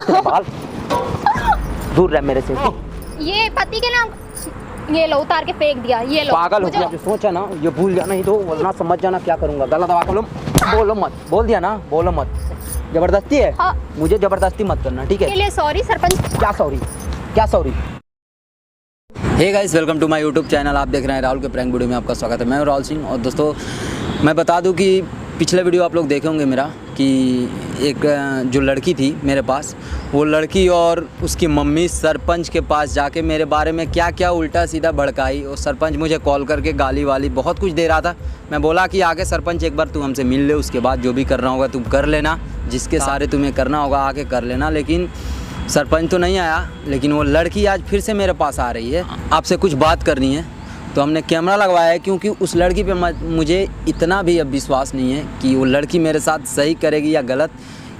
बाल दूर रह मेरे से। ये पति के नाम, ये लो उतार के फेंक दिया। ये लो पागल हो गया, सोचा ना ये भूल जाना ही तो वरना समझ जाना क्या करूंगा। गलत आवाज बोलो मत, बोल दिया ना, बोलो मत। जबरदस्ती है। हाँ। मुझे जबरदस्ती मत करना, ठीक है? के लिए सॉरी सरपंच। क्या सॉरी, क्या sorry? Hey guys, welcome to my YouTube channel. आप देख रहे हैं राहुल के प्रैंक वीडियो में आपका स्वागत है। मैं हूं राहुल सिंह। और दोस्तों मैं बता दूं कि पिछले वीडियो आप लोग देखे होंगे मेरा कि एक जो लड़की थी मेरे पास, वो लड़की और उसकी मम्मी सरपंच के पास जाके मेरे बारे में क्या क्या उल्टा सीधा भड़काई। और सरपंच मुझे कॉल करके गाली वाली बहुत कुछ दे रहा था। मैं बोला कि आके सरपंच एक बार तू हमसे मिल ले, उसके बाद जो भी करना होगा तुम कर लेना, जिसके सारे तुम्हें करना होगा आके कर लेना। लेकिन सरपंच तो नहीं आया, लेकिन वो लड़की आज फिर से मेरे पास आ रही है, आपसे कुछ बात करनी है। तो हमने कैमरा लगवाया है क्योंकि उस लड़की पे मुझे इतना भी अब विश्वास नहीं है कि वो लड़की मेरे साथ सही करेगी या गलत,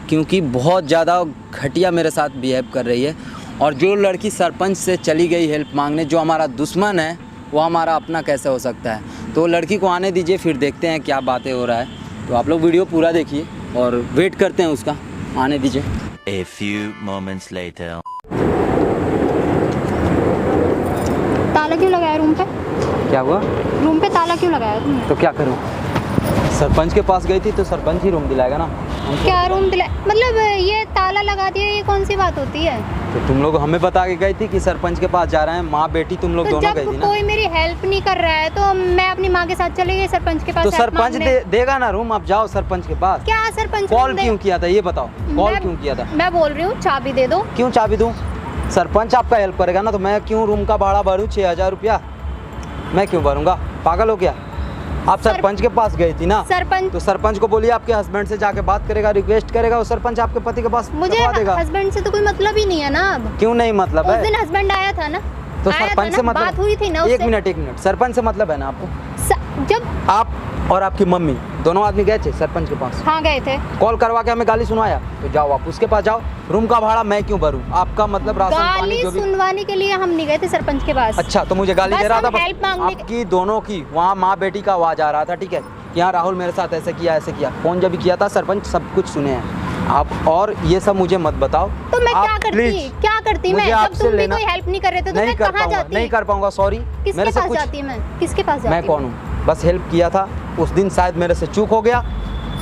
क्योंकि बहुत ज़्यादा घटिया मेरे साथ बिहेव कर रही है। और जो लड़की सरपंच से चली गई हेल्प मांगने, जो हमारा दुश्मन है वो हमारा अपना कैसे हो सकता है? तो लड़की को आने दीजिए, फिर देखते हैं क्या बातें हो रहा है। तो आप लोग वीडियो पूरा देखिए और वेट करते हैं उसका, आने दीजिए। A few moments later. ताला क्यों लगाया रूम पे? क्या हुआ? रूम पे ताला क्यों लगाया तुमने? तो क्या करूं? सरपंच के पास गई थी तो सरपंच ही रूम दिलाएगा ना। क्या रूम दिला, मतलब ये ताला लगा दिया, ये कौन सी बात होती है? तो तुम लोग हमें बता के गई थी कि सरपंच के पास जा रहे हैं, माँ बेटी तुम लोग तो दोनों गई थी जब ना। कोई मेरी हेल्प नहीं कर रहा है तो मैं अपनी माँ के साथ चली गई सरपंच के पास। तो help सरपंच मांगने। देगा ना रूम, आप जाओ सरपंच के पास। क्या सरपंच कॉल रूम दे- क्यों किया था ये बताओ, कॉल मैं- क्यों किया था? मैं बोल रही हूँ चाबी दे दो। क्यों चाबी दूं? सरपंच आपका हेल्प करेगा ना, तो मैं क्यों रूम का भाड़ा भरूं 6,000 रुपया? मैं क्यों भरूंगा? पागल हो क्या? आप सरपंच के पास गई थी ना, सरपंच तो सरपंच को बोलिए आपके हस्बैंड से जाके बात करेगा, रिक्वेस्ट करेगा, वो सरपंच आपके पति के पास मुझे रखवा देगा। हस्बैंड से तो कोई मतलब ही नहीं है ना अब। क्यों नहीं मतलब उस है? दिन हस्बैंड आया था ना, तो आया सरपंच था से ना, मतलब बात हुई थी ना एक उससे। मिनट, सरपंच से मतलब है ना आपको? जब आप और आपकी मम्मी दोनों आदमी गए थे सरपंच के पास, हाँ गए थे, कॉल करवा के हमें गाली सुनवाया, तो जाओ आप उसके पास जाओ। रूम का भाड़ा मैं क्यों भरूं? आपका मतलब राशन पानी गाली जो भी। सुनवाने के लिए हम नहीं गए थे सरपंच के पास। अच्छा, तो मुझे गाली बस दे रहा था हम हेल्प मांगने के- आपकी दोनों की, वहाँ माँ बेटी का आवाज आ रहा था, ठीक है? कि हाँ राहुल मेरे साथ ऐसे किया ऐसे किया। फोन जब भी किया था सरपंच सब कुछ सुने हैं आप, और ये सब मुझे मत बताओ। तो मैं आप क्या करती please, क्या करती मैं? मुझे जब आपसे तुम भी लेना- कोई हेल्प नहीं कर रहे थे तो नहीं मैं कर कहाँ पाऊंगा, जाती? नहीं कर पाऊंगा, सॉरी। किसके मेरे से पास कुछ, जाती मैं? किसके पास जाती? मैं कौन हूँ? बस हेल्प किया था उस दिन, शायद मेरे से चूक हो गया,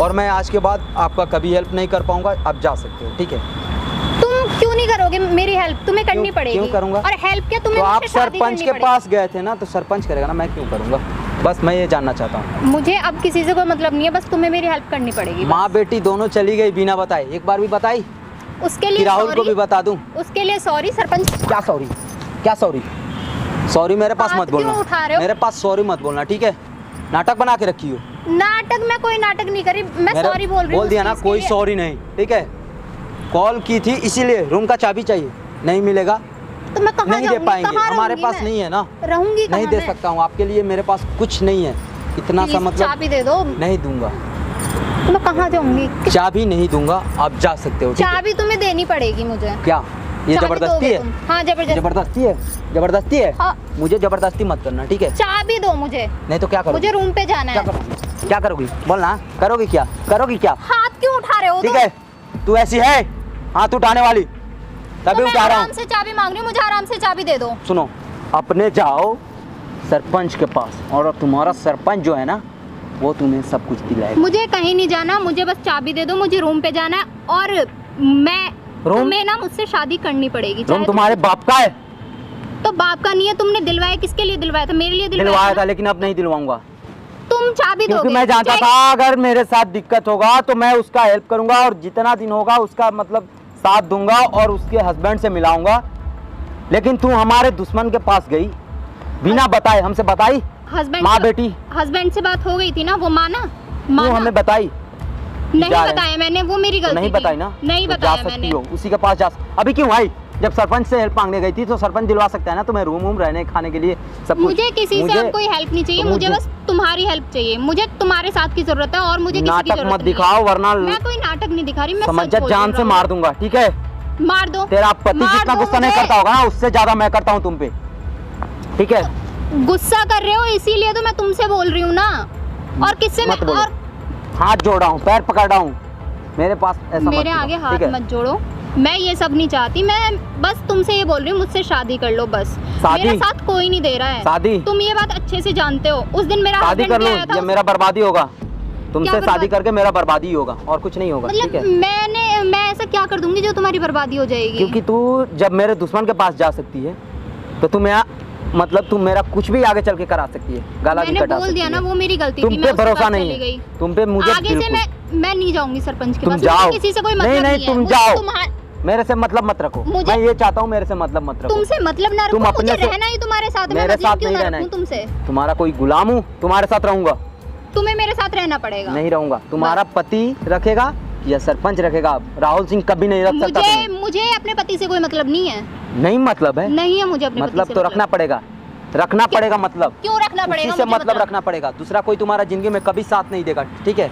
और मैं आज के बाद आपका कभी हेल्प नहीं कर पाऊंगा। आप जा सकते हो, ठीक है? तुम क्यों नहीं करोगे मेरी हेल्प? तुम्हें करनी क्यों- पड़ेगी। क्यों करूंगा? और हेल्प क्या तुम्हें तो आप मुझसे शादी सरपंच करनी के पड़ेगी। पास गए थे ना, तो सरपंच करेगा ना, मैं क्यों करूंगा? बस मैं ये जानना चाहता हूँ। मुझे अब किसी से कोई मतलब नहीं है, बस तुम्हें मेरी हेल्प करनी पड़ेगी। माँ बेटी दोनों चली गई बिना बताए, एक बार भी बताई? उसके कि लिए राहुल को भी सॉरी, बता दूं? उसके लिए सॉरी सरपंच। क्या सॉरी, क्या सॉरी? सॉरी मेरे पास हाथ मत बोलना, क्यों उठा रहे हो? मेरे पास सॉरी मत बोलना, ठीक है? नाटक बना के रखी हो। नाटक, मैं कोई नाटक नहीं करी, मैं सॉरी बोल रही हूँ। बोल दिया ना, उस चीज़ के कोई लिए। सॉरी नहीं, ठीक है? कॉल की थी इसीलिए, रूम का चाबी चाहिए, नहीं मिलेगा, तो मैं कहाँ नहीं दे जाऊंगी? पाएंगे, कहाँ हमारे रहूंगी पास मैं? नहीं है ना, रहूंगी नहीं कहाँ दे मैं? सकता हूँ आपके लिए, मेरे पास कुछ नहीं है इतना सा, Please, मतलब चाबी दे दो। नहीं दूंगा, तो मैं कहाँ जाऊंगी? चाबी नहीं दूंगा, आप जा सकते हो, ठीक है? चाबी तुम्हें देनी पड़ेगी मुझे। क्या ये चाबी जबरदस्ती दोगे है? तुम? हाँ जबरदस्ती। जबरदस्ती है, जबरदस्ती है। हाँ। मुझे जबरदस्ती मत करना, ठीक है? चाबी दो मुझे, नहीं तो क्या करोगी? मुझे रूम पे जाना क्या है। करोगी? क्या करोगी? बोलना, करोगी क्या? करोगी क्या? हाथ क्यों उठा रहे हो? ठीक तुम? है, तू ऐसी है हाथ उठाने वाली, तो तभी मैं उठा रहा आराम हूँ। से चाबी मांग रही हूँ, मुझे आराम से चाबी दे दो। सुनो, अपने जाओ सरपंच के पास, और तुम्हारा सरपंच जो है ना, वो तुम्हें सब कुछ दिलाएगा। मुझे कहीं नहीं जाना, मुझे बस चाबी दे दो, मुझे रूम पे जाना है। और मैं रूम? तुम्हें ना मुझसे शादी करनी पड़ेगी। रूम चाहे तुम्हारे बाप का है? तो बाप का नहीं है, तुमने दिलवाया, किसके लिए दिलवाया था? मेरे लिए दिलवाया दिलवाया था, लेकिन अब नहीं दिलवाऊंगा, तुम चाबी क्योंकि दोगे? मैं जानता था अगर मेरे साथ दिक्कत होगा तो मैं उसका हेल्प करूंगा, और जितना दिन होगा उसका मतलब साथ दूंगा, और उसके हस्बैंड से मिलाऊंगा। लेकिन तू हमारे दुश्मन के पास गई बिना बताए, हमसे बताई? हस्बैंड माँ बेटी, हस्बैंड से बात हो गई थी ना, वो माना? तू माना? हमें बताई? नहीं जा रहे हैं। बताया मैंने, वो मेरी गलती नहीं थी। बताई ना? नहीं तो बताया जा सकती मैंने। हो, उसी के पास जा। अभी क्यों आई? जब सरपंच से हेल्प मांगने गई थी तो सरपंच दिलवा सकता है ना तुम्हें, रूम वूम, रहने खाने के लिए सब कुछ। मुझे किसी से अब कोई हेल्प नहीं चाहिए, तो मुझे बस तुम्हारी हेल्प चाहिए। मुझे तुम्हारे साथ की जरूरत है, और मुझे किसी की नाटक जरूरत मत नहीं है। दिखाओ, वरना मैं कोई नाटक नहीं दिखा रही, मैं समझ सच जा, बोल रही जान हूँ। से मार दूंगा, ठीक है? मार दो। तेरा पति मार जितना दो गुस्सा नहीं मुझे। करता होगा ना, उससे ज्यादा मैं करता हूँ तुम पे, ठीक है? गुस्सा कर रहे हो इसीलिए तो मैं तुमसे बोल रही हूँ ना। और किससे मैं? मत बोलो। और हाथ जोड़ा हूँ, पैर पकड़ रहा हूँ, मेरे पास ऐसा मत मेरे करो, आगे ठीक हाथ है? मत जोड़ो। मैं ये सब नहीं चाहती, मैं बस तुमसे ये बोल रही हूँ मुझसे शादी कर लो बस। शादी? मेरा साथ कोई नहीं दे रहा है। शादी? तुम ये बात अच्छे से जानते हो। उस दिन मेरा शादी husband कर भी लूं आया था। ये मेरा बर्बादी होगा। तुमसे क्या शादी बर्बाद? करके मेरा बर्बादी ही होगा और कुछ नहीं होगा, ठीक मतलब है? मैं ऐसा क्या कर दूंगी जो तुम्हारी बर्बादी हो जाएगी? क्योंकि तू जब मेरे दुश्मन के पास जा सकती है तो तुम यहाँ मतलब तुम मेरा कुछ भी आगे चल के करा सकती है, गाला भी मैंने कटा बोल सकती दिया ना, है। वो मेरी गलती तुम थी। पे मैं उसके भरोसा पास नहीं चली गई। है, तुम पे मुझे आगे से बिल्कुल। मैं नहीं जाऊंगी सरपंच के तुम पास। जाओ, मुझे किसी से कोई नहीं मतलब नहीं है। तुम मुझे जाओ, मेरे से मतलब मत रखो। मुझे- मैं ये चाहता हूँ मेरे से मतलब मत रखो। तुमसे मतलब ना रखो, तुम अपने मुझे से- रहना ही तुम्हारे साथ है। मैं मेरे मतलब साथ क्यों नहीं ना रहना रखूं है। तुमसे? तुम्हारा कोई गुलाम हूँ, तुम्हारे साथ रहूंगा? तुम्हें मेरे साथ रहना पड़ेगा। नहीं रहूंगा। तुम्हारा पति रखेगा या सरपंच रखेगा? राहुल सिंह कभी नहीं रख सकता तुम्हें। मुझे अपने पति से कोई मतलब नहीं है। नहीं मतलब है? नहीं है मुझे अपने पति मतलब से तो रखना पड़ेगा, रखना पड़ेगा। मतलब क्यों रखना पड़ेगा? उसी से मुझे मतलब रखना पड़ेगा। दूसरा कोई तुम्हारा जिंदगी में कभी साथ नहीं देगा, ठीक है?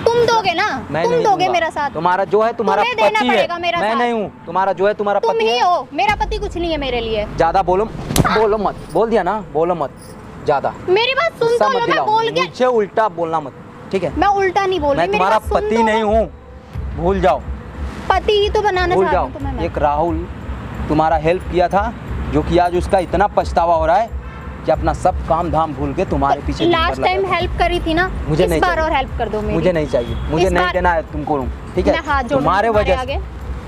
तुम दोगे ना? मैं तुम नहीं दोगे दूंगा। मेरा साथ? तुम्हारा जो है तुम्हारा तुम्हें देना पति है, पड़ेगा मेरा मैं साथ। नहीं हूँ। तुम्हारा जो है तुम्हारा तुम पति ही है। हो। मेरा पति कुछ नहीं है मेरे लिए। ज्यादा बोलो मत, बोल दिया ना, बोलो मत ज्यादा। मेरी बात सुन गुस्सा तो मत लो। मैं दिलाओ, बोल के मुझे उल्टा बोलना मत, ठीक है? मैं उल्टा नहीं बोल रही। मैं मेरी तुम्हारा बात सुन पति तो नहीं लो। हूँ, भूल जाओ। पति ही तो बनाना भूल चाहती जाओ। हूँ तुम्हें मैं। एक राहुल तुम्हारा हेल्प किया था, जो कि आज उसका इतना पछतावा हो रहा है कि अपना सब काम धाम भूल के तुम्हारे पीछे दिन भर लास्ट लगा टाइम है। हेल्प करी थी ना, मुझे इस नहीं बार चाहिए। और हेल्प कर दो मेरी। मुझे नहीं चाहिए, मुझे इस नहीं बार- देना है तुमको रूम, ठीक है? मैं हाथ जोड़ तुम्हारे वजह से आगे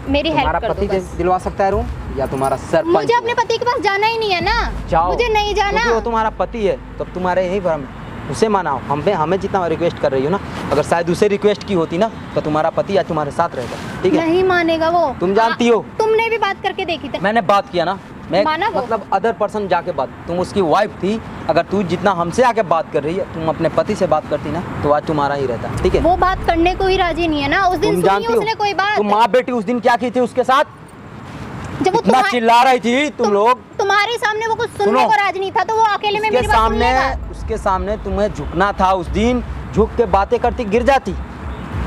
मेरी तुम्हारा हेल्प कर पति दो बस। दिलवा सकता है रूम या तुम्हारा सरपंच? मुझे अपने पति के पास जाना ही नहीं है ना। जाओ, मुझे नहीं जाना। क्योंकि वो तुम्हारा पति है, तब तुम्हारे यही भरम है। उसे मनाओ। हमें जितना रिक्वेस्ट कर रही हो ना, अगर शायद उसे रिक्वेस्ट की होती ना तो तुम्हारा पति आज तुम्हारे साथ रहेगा, ठीक है? नहीं मानेगा वो। तुम जानती हो। तुमने भी बात करके देखी थी। मैंने बात किया ना, मैं माना वो? मतलब अदर पर्सन जाके बात, तुम उसकी वाइफ थी। अगर तू जितना हमसे आके बात कर रही है, तुम अपने पति से बात करती ना तो आज तुम्हारा ही रहता, ठीक है? वो बात करने को ही राजी नहीं है ना। उस दिन तुम सुनी जानती उसने कोई हो बात। तुम माँ बेटी उस दिन क्या की थी उसके साथ? जब वो इतना चिल्ला रही थी तुम लोग। तुम्हारे सामने वो कुछ सुनने सुनो, को राजी नहीं था, तो वो अकेले में उसके मेरी बात सुन लेगा। उसके सामने तुम्हें झुकना था। उस दिन झुक के बातें करती गिर जाती।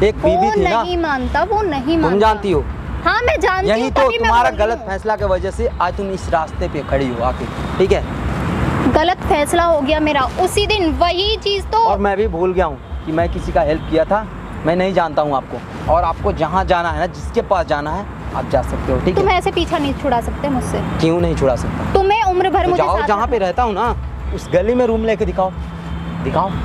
एक बीवी थी ना, नहीं मानता, वो नहीं मानता। तुम जानती हो। हाँ मैं जानती यही हूँ, तो तभी मैं तुम्हारा बोल रही गलत हूँ। फैसला की वजह से आज तुम इस रास्ते पे खड़ी हो आके, ठीक है? गलत फैसला हो गया मेरा उसी दिन। वही चीज तो और मैं भी भूल गया हूँ कि मैं किसी का हेल्प किया था। मैं नहीं जानता हूँ आपको, और आपको जहाँ जाना है ना, जिसके पास जाना है आप जा सकते हो, ठीक तुम है? ऐसे पीछा नहीं छुड़ा सकते मुझसे। क्यों नहीं छुड़ा सकता? तुम्हें उम्र भर तो मुझे जाओ साथ जहाँ पे रखना। रहता हूँ ना, उस गली में रूम लेके दिखाओ,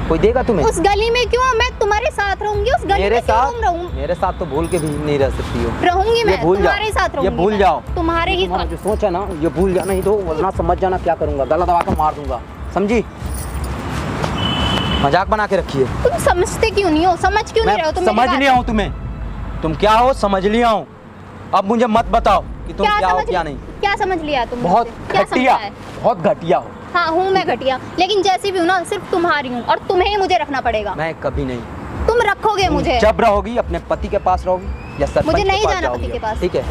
कोई देगा तुम्हें? उस गली में क्यों? मैं तुम्हारे साथ रहूंगी। उस गली मेरे में क्यों साथ तुम रहूं? मेरे साथ तो भूल के भी नहीं रह सकती हो। रहूंगी मैं, ये भूल तुम्हारे जाओ, साथ रहूंगी ये भूल मैं। जाओ। तुम्हारे ही तुम्हारा साथ। जो सोच है ना, ये भूल जाना ही तो, वरना समझ जाना क्या करूंगा, गला दबा के मार दूंगा, समझी? मजाक बना के रखिए। तुम समझते क्यों नहीं हो? समझ क्यों नहीं रहे हो तुम? समझ लिया हूँ तुम्हें, तुम क्या हो समझ लिया हूँ। अब मुझे मत बताओ कि तुम क्या हो क्या नहीं। क्या समझ लिया तुम? बहुत मुझसे? क्या घटिया, समझा है? बहुत घटिया हो। हाँ हूँ मैं घटिया, लेकिन जैसी भी हूँ ना, सिर्फ तुम्हारी हूँ और तुम्हें ही मुझे रखना पड़ेगा। मैं कभी नहीं। तुम रखोगे तुम मुझे। जब रहोगी अपने पति के पास रहोगी या सरपंच मुझे के नहीं पास जाना जाओगी, पति के पास। ठीक है?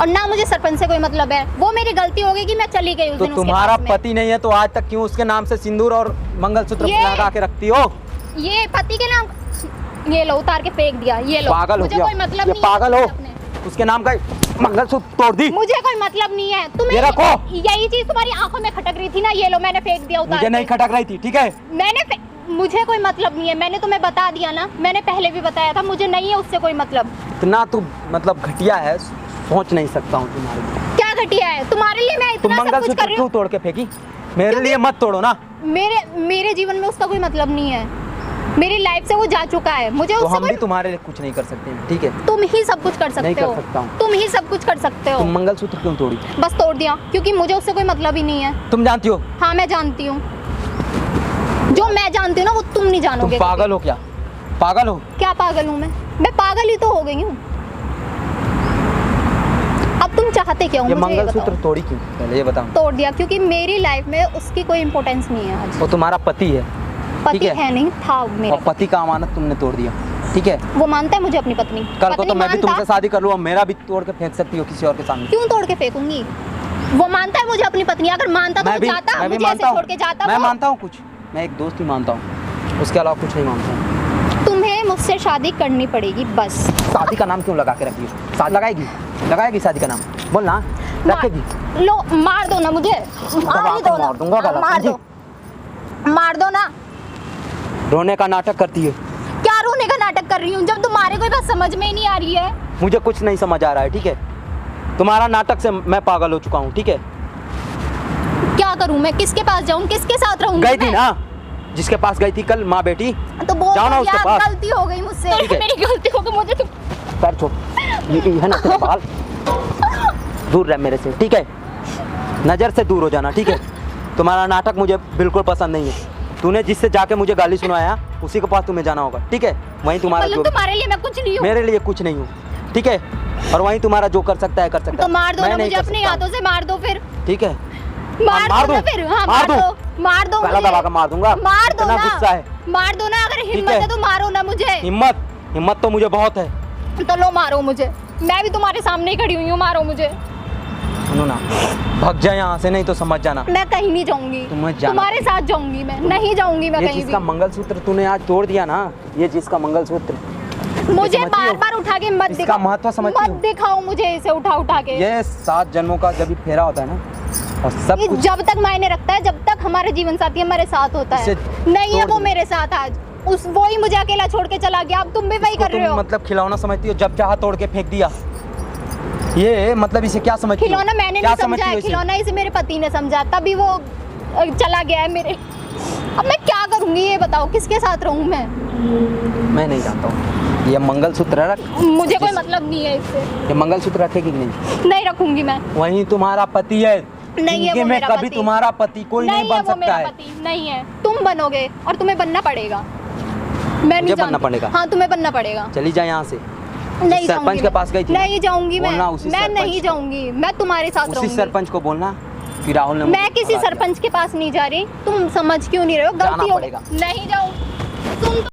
और ना मुझे सरपंच से कोई मतलब है। वो मेरी गलती हो गई कि मैं चली गई उस तो दिन उसके तुम्हारा पास में। पति नहीं है तो आज तक क्यों उसके नाम से सिंदूर और मंगलसूत्र ये- लगा के रखती हो? ये पति के नाम, ये लो उतार के फेंक दिया, ये लो। पागल हो मुझे गया, कोई मतलब ये नहीं पागल है हो। अपने। उसके नाम का मंगलसूत्र तोड़ दी। मुझे कोई मतलब नहीं है। तुम्हें ये रखो। यही चीज तुम्हारी आंखों में खटक रही थी ना, ये लो मैंने फेंक दिया उतार मुझे नहीं के। खटक रही थी, ठीक है? मुझे कोई मतलब नहीं है। मैंने तुम्हें बता दिया ना, मैंने पहले भी बताया था, मुझे नहीं है उससे कोई मतलब। इतना तू मतलब घटिया है, सोच नहीं सकता हूँ तुम्हारे लिए। क्या घटिया है तुम्हारे लिए? मैं तुम इतना सब कुछ कर मंगलसूत्र रही क्यों हूँ। तोड़ के फेंकी? मेरे लिए मत तोड़ो ना। मेरे जीवन में उसका कोई मतलब नहीं है। मेरी लाइफ से वो जा चुका है। मुझे तो उससे हम भी कोई, तुम्हारे लिए कुछ नहीं कर सकते हैं, ठीक है? तुम ही सब कुछ कर नहीं सकते कर हो। सकता हूँ। तुम ही सब कुछ कर सकते हो। तुम मंगलसूत्र क्यों तोड़ी? बस तोड़ दिया क्योंकि मुझे उससे कोई मतलब ही नहीं है। तुम जानती हो? हाँ मैं जानती हूँ। जो मैं जानती हूँ ना वो तुम नहीं तुम जानोगे। पागल हो क्या? पागल हो? क्या पागल हूँ मैं पागल ही तो हो गई हूँ। अब तुम चाहते क्या हो? ये मुझे ये मंगलसूत्र बताओ। तोड़ी क्यों? पहले ये बताओ। तोड़ दिया क्योंकि मेरी लाइफ में उसकी कोई इम्पोर्टेंस नहीं है आज। वो तुम्हारा पति है, पति ठीक है? है नहीं था मेरा। और पति का अमानत तुमने तोड़ दिया, ठीक है? वो मानता है मुझे अपनी पत्नी। कल को पत्नी तो मैं भी मानता? तुमसे शादी कर लूँ और मेरा भी तोड़ के फेंक सकती हो किसी और के सामने। क्यों तोड़ के फेंकूंगी? वो मानता है मुझे अपनी पत्नी। अगर मानता तो मैं वो भी जाता, मैं भी मुझे ऐसे मानता छोड़ के जाता हूँ। मैं वो। मानता हूँ कुछ, मैं एक दोस्त ही मानता हूँ, उसके अलावा कुछ नहीं मानता हूँ। तुम्हें मुझसे शादी करनी पड़ेगी बस। शादी का नाम क्यों लगा के रखी हो? शादी लगाएगी शादी का नाम? बोल ना, रखेगी? लो मार दो ना मुझे। मार ही दो ना। मार दूंगा गला, मार दो, मार दो ना। रोने का नाटक करती है। क्या रोने का नाटक कर रही हूँ जब तुम्हारे कोई बात समझ में ही नहीं आ रही है? मुझे कुछ नहीं समझ आ रहा है, ठीक है? तुम्हारा नाटक से मैं पागल हो चुका हूँ, ठीक है? क्या करूं मैं? किसके पास जाऊं? किसके साथ रहूं? गई थी ना, जिसके पास गई थी कल, माँ बेटी, तो बोल जाओ ना दो उसके यार, पास। गलती हो गई मुझसे। ठीक है। मेरी गलती हो गई, मुझे तुम पैर छोड़, ये है ना तेरा बाल, दूर रह मेरे से, ठीक है? नज़र से दूर हो जाना, ठीक है? तुम्हारा नाटक मुझे बिल्कुल पसंद नहीं है। तूने जिससे जाके मुझे गाली सुनाया, उसी के पास तुम्हें जाना होगा, ठीक है? वहीं तुम्हारा मतलब जो, तुम्हारे लिए मैं कुछ नहीं हूँ। मेरे लिए कुछ नहीं हूँ, ठीक है? और वहीं तुम्हारा जो कर सकता है कर सकता है। तो मार दो मैं ना नहीं मुझे, कर अपने सकता हूँ, हाथों से मार दो फिर। ठीक है? मार मार दो ना दूं? फिर। हाँ, मार दूं? मार दो गला मुझे। दबा कर मार दूंगा। मार दो इतना ना, गुस्सा है। मार दो ना, अगर हिम्मत है। है तो मारो ना मुझे। हिम्मत तो मुझे बहुत है। तो लो मारो मुझे, मैं भी तुम्हारे सामने ही खड़ी हुई हूँ, मारो मुझे। सुनो ना, भाग जा यहाँ से, नहीं तो समझ जाना। मैं कहीं नहीं जाऊंगी, तुम्हें जाना तुम्हारे साथ जाऊंगी मैं, नहीं जाऊंगी मैं ये कहीं जिसका भी। मंगलसूत्र तूने आज तोड़ दिया ना, ये जिसका मंगलसूत्र, मुझे समझती हो? बार बार उठा के मत इसका दिखाओ, महत्व समझती मत हो? दिखाओ मुझे इसे उठा उठा के। ये 7 जन्मों का जब भी फेरा होता है ना, और सब ये कुछ जब तक मायने रखता है, जब तक हमारे जीवन साथी हमारे साथ होता है। इसे नहीं है तोड़ वो दो। मेरे साथ आज, उस वो ही मुझे अकेला छोड़ के चला गया, अब तुम भी वही इसको कर रहे तुम हो। मतलब खिलौना समझती हो, जब चाहा तोड़ के फेंक दिया। ये मतलब इसे क्या समझती हो? खिलौना मैंने क्या नहीं समझती समझा हो है, इसे? खिलौना इसे मेरे पति ने समझा, तभी वो चला गया है मेरे। अब मैं क्या करूंगी ये बताओ, किसके साथ रहूं मैं? मैं नहीं जानता हूँ। ये मंगलसूत्र रख, मुझे कोई मतलब नहीं है इससे, ये मंगलसूत्र रखेगी कि नहीं? नहीं रखूंगी मैं। वही तुम्हारा पति है, नहीं है जिनके वो में मेरा कभी पति। तुम्हारा पति कोई नहीं है बन वो सकता मेरा है। पति नहीं है, तुम बनोगे और तुम्हें बनना पड़ेगा। मैं नहीं मुझे बनना जानती। पड़ेगा? हाँ तुम्हें बनना पड़ेगा। चली जा यहाँ से। नहीं सरपंच जाऊंगी के मैं। पास गई थी? नहीं जाऊंगी मैं, बोलना उसी मैं सरपंच नहीं को। जाऊंगी, मैं तुम्हारे साथ उसी रहूंगी। सरपंच को बोलना कि राहुल ने मुझे मैं किसी भगा दिया। सरपंच के पास नहीं जा रही, तुम समझ क्यों नहीं रहे हो? जाना गलती हो पड़ेगा। नहीं जाऊँ तुम।